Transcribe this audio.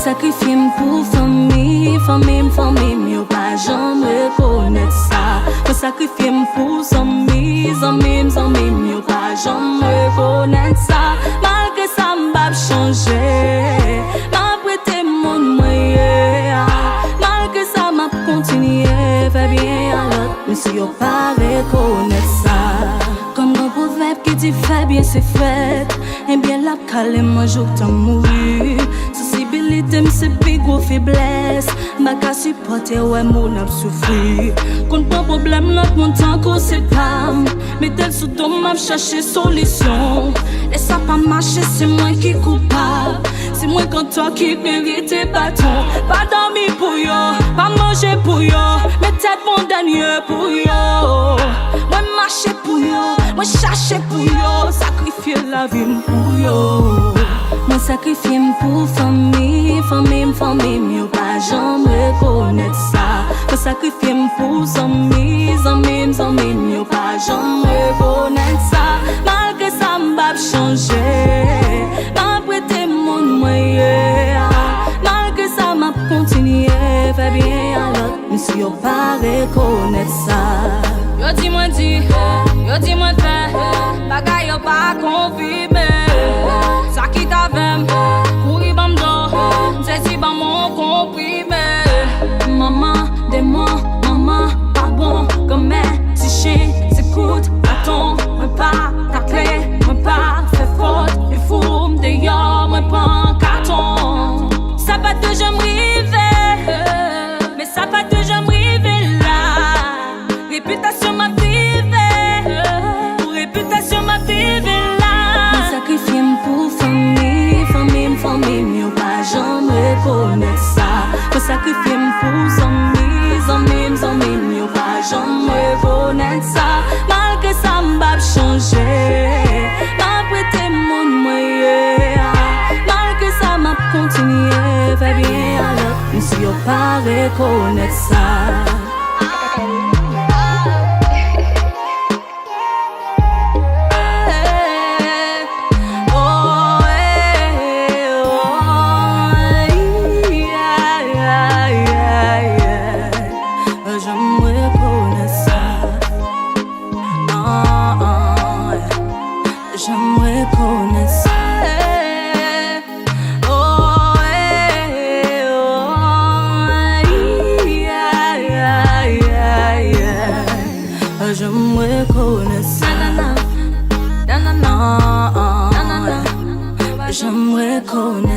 sacrifié pour famille, yo pas jamais reconnaître ça. Me sacrifié pour amis, yo pas jamais reconnaître ça. Malgré ça, m'bap changer, m'a prêté mon moyen. Malgré ça, m'a continué, fait bien à l'autre, mais si yo pas reconnaître ça. Comme un proverbe qui dit fait bien c'est fait, et bien la calme moi jour t'en mourir. Sensibilité c'est plus gros faiblesse, m'a qu'à supporter ouais mon âme souffrir. Qu'on pas problème notre mon temps qu'on c'est pas, mais tel sous ton m'a chercher solution. Et ça pas marcher c'est moi qui coupable, c'est moi quand toi qui mérite bâton. Pas dormir pour yo, pas manger pour yo, mais tête mon dernier pour yo. Moi marcher pour yo, moi chercher pour yo, sacrifier la vie pour yo. Moi sacrifier pour famille, yo pas jamais reconnaître ça. Moi sacrifier pour amis, yo pas jamais reconnaître ça. Malgré ça m'bap changer, m'a prêté mon moyen. Malgré ça m'a continué, fait bien à l'autre, mais si yo pas reconnaître ça. Yo dis-moi fait, bagay yo pas confirmé. Ça qui t'avait, courir bam do, c'est si bam mon comprimé. Maman, pas bon, comme si chien, s'écoute, attends, moi pas ta clé, moi pas fait faute, il faut m'd'ailleurs, moi pas un carton. Ça va te jamais mais ça va te jamais là. Réputation m'a réputation m'a là. Moi sacrifié pour famille, yo pas jamais reconnaître ça. Moi sacrifié pour amis, yo pas jamais reconnaître ça. Malgré ça m'bap changer, m'a prêté mon moyen. Malgré ça m'a continué, fait bien à l'autre, mais si yo pas reconnaître ça. J'aimerais connaître ça. J'aimerais connaître ça. J'aimerais connaître